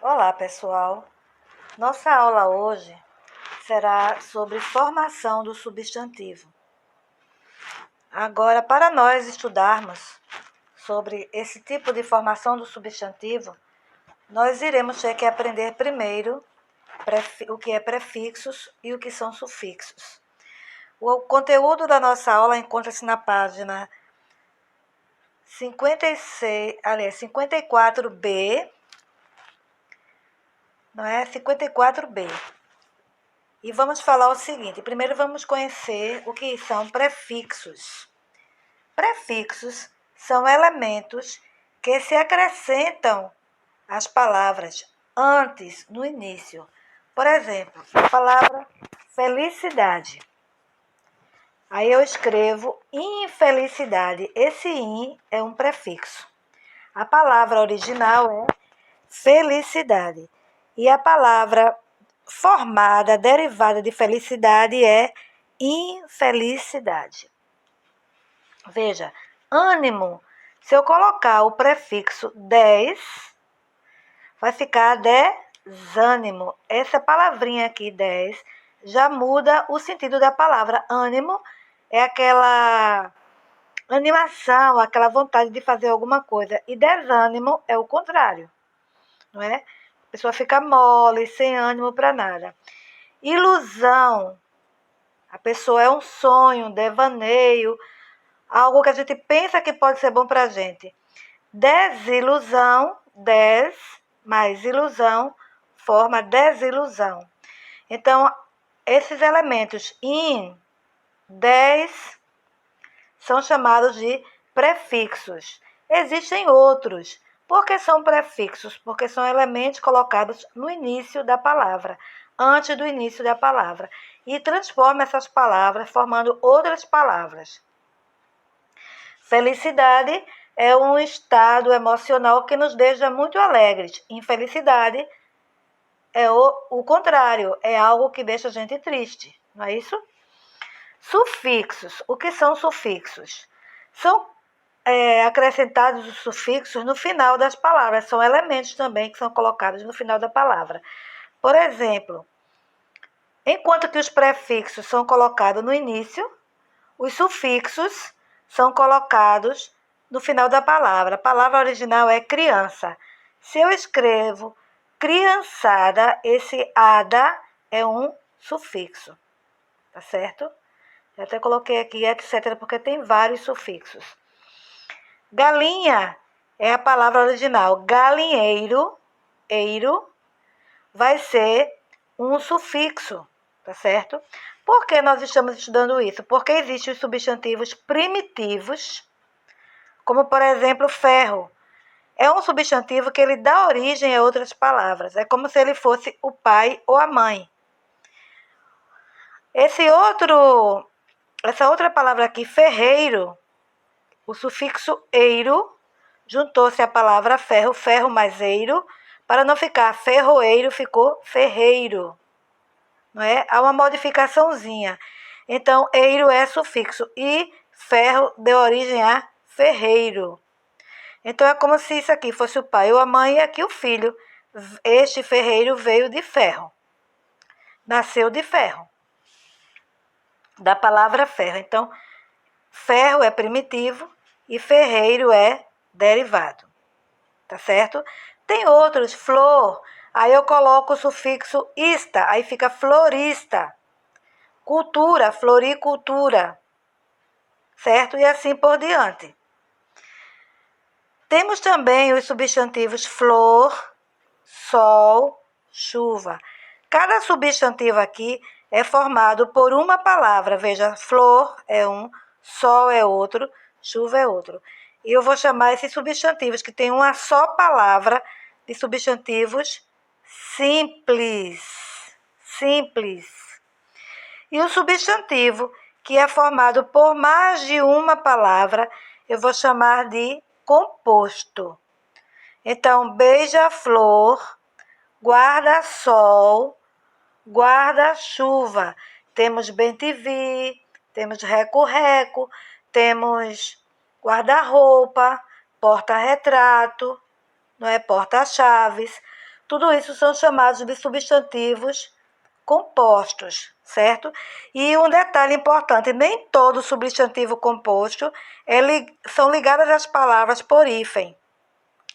Olá, pessoal. Nossa aula hoje será sobre formação do substantivo. Agora, para nós estudarmos sobre esse tipo de formação do substantivo, nós iremos ter que aprender primeiro o que é prefixos e o que são sufixos. O conteúdo da nossa aula encontra-se na página 54B, não é? 54B. E vamos falar o seguinte: primeiro vamos conhecer o que são prefixos. Prefixos são elementos que se acrescentam às palavras antes, no início. Por exemplo, a palavra felicidade. Aí eu escrevo infelicidade. Esse in é um prefixo. A palavra original é felicidade. E a palavra formada, derivada de felicidade, é infelicidade. Veja, ânimo. Se eu colocar o prefixo des, vai ficar desânimo. Essa palavrinha aqui, des, já muda o sentido da palavra. Ânimo é aquela animação, aquela vontade de fazer alguma coisa. E desânimo é o contrário, não é? A pessoa fica mole, sem ânimo para nada. Ilusão. A pessoa é um sonho, um devaneio, algo que a gente pensa que pode ser bom para a gente. Desilusão, des mais ilusão, forma desilusão. Então, esses elementos in, des, são chamados de prefixos. Existem outros. Por que são prefixos? Porque são elementos colocados no início da palavra, antes do início da palavra, e transformam essas palavras formando outras palavras. Felicidade é um estado emocional que nos deixa muito alegres. Infelicidade é o contrário, é algo que deixa a gente triste, não é isso? Sufixos. O que são sufixos? São acrescentados os sufixos no final das palavras. São elementos também que são colocados no final da palavra. Por exemplo, enquanto que os prefixos são colocados no início, os sufixos são colocados no final da palavra. A palavra original é criança. Se eu escrevo criançada, esse ada é um sufixo, tá certo? Eu até coloquei aqui etc, porque tem vários sufixos. Galinha é a palavra original. Galinheiro, eiro, vai ser um sufixo, tá certo? Por que nós estamos estudando isso? Porque existem os substantivos primitivos, como, por exemplo, ferro. É um substantivo que ele dá origem a outras palavras. É como se ele fosse o pai ou a mãe. Essa outra palavra aqui, ferreiro, o sufixo eiro, juntou-se a palavra ferro, ferro mais eiro, para não ficar ferroeiro, ficou ferreiro. Não é? Há uma modificaçãozinha. Então, eiro é sufixo e ferro deu origem a ferreiro. Então, é como se isso aqui fosse o pai ou a mãe e aqui o filho. Este ferreiro veio de ferro. Nasceu de ferro. Da palavra ferro. Então, ferro é primitivo e ferreiro é derivado. Tá certo? Tem outros, flor. Aí eu coloco o sufixo ista, aí fica florista. Cultura, floricultura. Certo? E assim por diante. Temos também os substantivos flor, sol, chuva. Cada substantivo aqui é formado por uma palavra. Veja, flor é um, sol é outro, chuva é outro. E eu vou chamar esses substantivos que têm uma só palavra de substantivos simples. Simples. E o substantivo que é formado por mais de uma palavra, eu vou chamar de composto. Então, beija-flor, guarda-sol, guarda-chuva. Temos bem-te-vi, temos reco-reco, temos guarda-roupa, porta-retrato, não é? Porta-chaves. Tudo isso são chamados de substantivos compostos, certo? E um detalhe importante, nem todo substantivo composto são ligadas às palavras por hífen,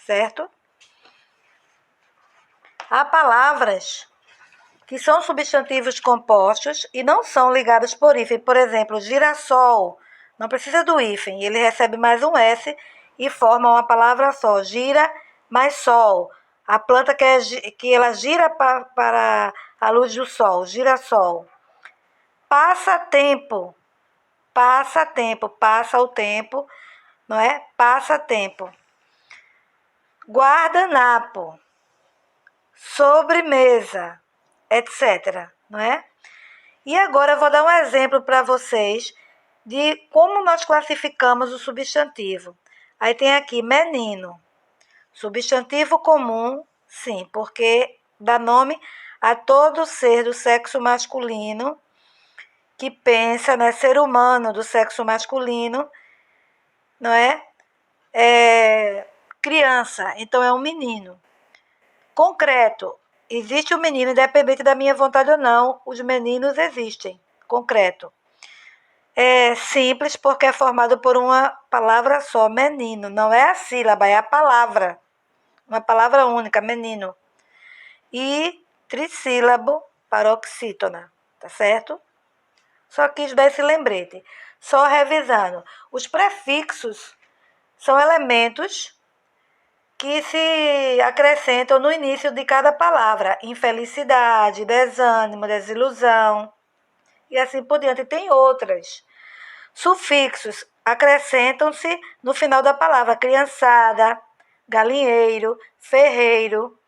certo? Há palavras que são substantivos compostos e não são ligados por hífen. Por exemplo, girassol, não precisa do hífen, ele recebe mais um S e forma uma palavra só. Gira mais sol. A planta que ela gira para a luz do sol, girassol. Passatempo, passatempo, passa o tempo, não é? Passatempo. Guardanapo, sobremesa, etc. Não é? E agora eu vou dar um exemplo para vocês de como nós classificamos o substantivo. Aí tem aqui menino. Substantivo comum, sim, porque dá nome a todo ser do sexo masculino que pensa, né, ser humano do sexo masculino, não é? Criança, então é um menino. Concreto, existe um menino, independente da minha vontade ou não, os meninos existem. Concreto. É simples porque é formado por uma palavra só, menino. Não é a sílaba, é a palavra. Uma palavra única, menino. E trissílabo, paroxítona, tá certo? Só quis dar esse lembrete. Só revisando. Os prefixos são elementos que se acrescentam no início de cada palavra. Infelicidade, desânimo, desilusão e assim por diante. Tem outras. Sufixos acrescentam-se no final da palavra. Criançada, galinheiro, ferreiro.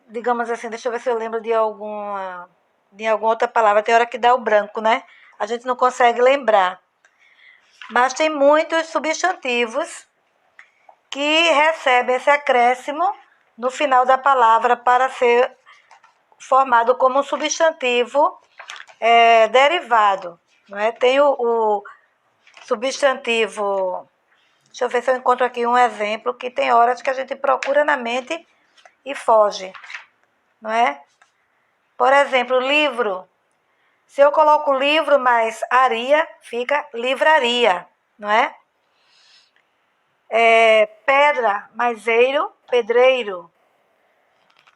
Digamos assim, deixa eu ver se eu lembro de alguma outra palavra. Tem hora que dá o branco, né? A gente não consegue lembrar. Mas tem muitos substantivos que recebem esse acréscimo no final da palavra para ser formado como um substantivo derivado. Não é? Tem o substantivo... Deixa eu ver se eu encontro aqui um exemplo, que tem horas que a gente procura na mente e foge. Não é? Por exemplo, livro. Se eu coloco livro mais aria, fica livraria, não é? Pedra mais eiro, pedreiro.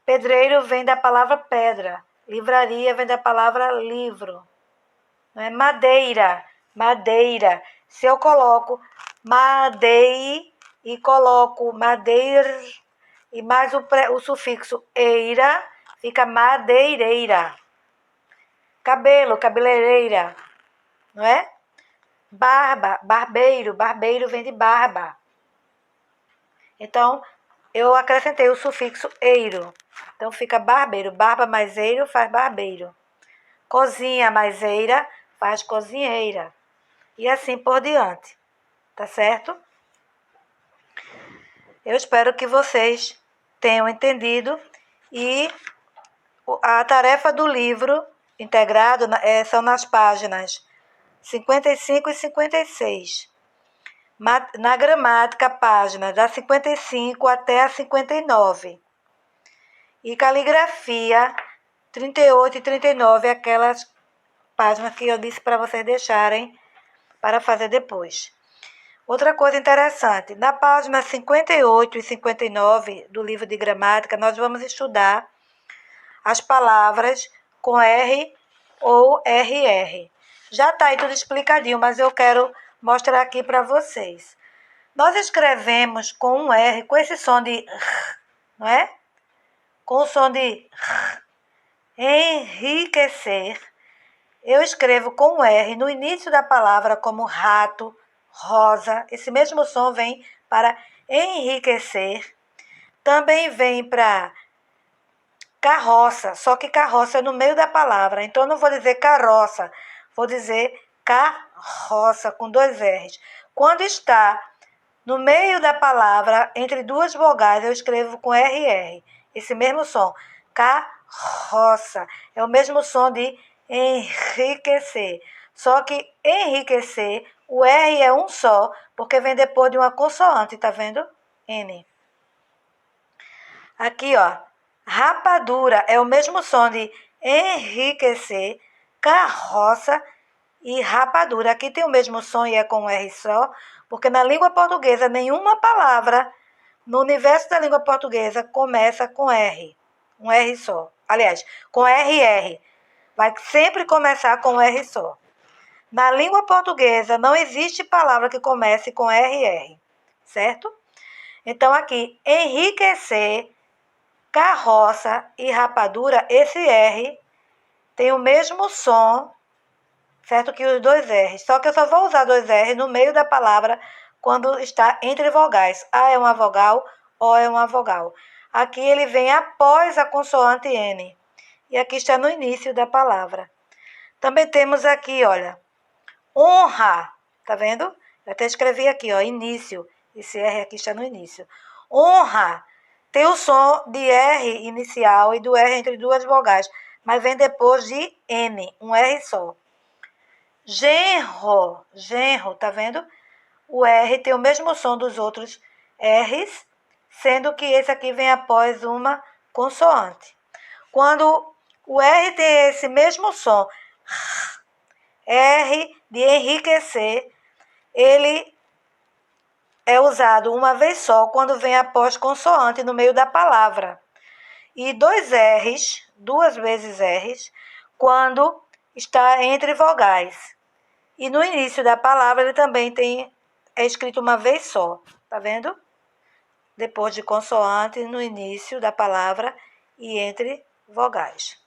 Pedreiro vem da palavra pedra. Livraria vem da palavra livro. Não é? Madeira, madeira. Se eu coloco madei e coloco madeira e mais o sufixo eira, fica madeireira. Cabelo, cabeleireira, não é? Barba, barbeiro, barbeiro vem de barba. Então, eu acrescentei o sufixo eiro. Então, fica barbeiro. Barba mais eiro faz barbeiro. Cozinha mais eira faz cozinheira. E assim por diante. Tá certo? Eu espero que vocês tenham entendido. E a tarefa do livro integrado são nas páginas 55 e 56. Na gramática, página da 55 até a 59. E caligrafia, 38 e 39, aquelas páginas que eu disse para vocês deixarem para fazer depois. Outra coisa interessante, na página 58 e 59 do livro de gramática, nós vamos estudar as palavras com R ou RR. Já está aí tudo explicadinho, mas eu quero mostrar aqui para vocês. Nós escrevemos com um R, com esse som de R, não é? Com o som de R, enriquecer. Eu escrevo com um R no início da palavra como rato, rosa. Esse mesmo som vem para enriquecer. Também vem para carroça, só que carroça é no meio da palavra. Então, eu não vou dizer carroça, vou dizer carroça, com dois R's. Quando está no meio da palavra, entre duas vogais, eu escrevo com RR. Esse mesmo som, carroça. É o mesmo som de enriquecer. Só que enriquecer, o R é um só, porque vem depois de uma consoante, tá vendo? N. Aqui, ó, rapadura é o mesmo som de enriquecer, carroça e rapadura. Aqui tem o mesmo som e é com um R só, porque na língua portuguesa nenhuma palavra no universo da língua portuguesa começa com R, um R só. Aliás, com RR. Vai sempre começar com R só. Na língua portuguesa não existe palavra que comece com RR, certo? Então aqui, enriquecer, carroça e rapadura, esse R tem o mesmo som, certo? Que os dois R's. Só que eu só vou usar dois R no meio da palavra quando está entre vogais. A é uma vogal, O é uma vogal. Aqui ele vem após a consoante N. E aqui está no início da palavra. Também temos aqui, olha, honra. Tá vendo? Eu até escrevi aqui, ó, início. Esse R aqui está no início. Honra tem o som de R inicial e do R entre duas vogais, mas vem depois de N, um R só. Genro, genro, tá vendo? O R tem o mesmo som dos outros R's, sendo que esse aqui vem após uma consoante. Quando o R tem esse mesmo som, R de enriquecer, ele é usado uma vez só quando vem após consoante no meio da palavra. E dois R's, duas vezes R's, quando está entre vogais. E no início da palavra ele também é escrito uma vez só, tá vendo? Depois de consoante, no início da palavra e entre vogais.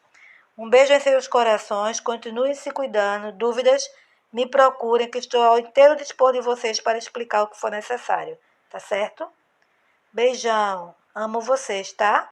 Um beijo em seus corações, continuem se cuidando. Dúvidas, me procurem, que estou ao inteiro dispor de vocês para explicar o que for necessário, tá certo? Beijão, amo vocês, tá?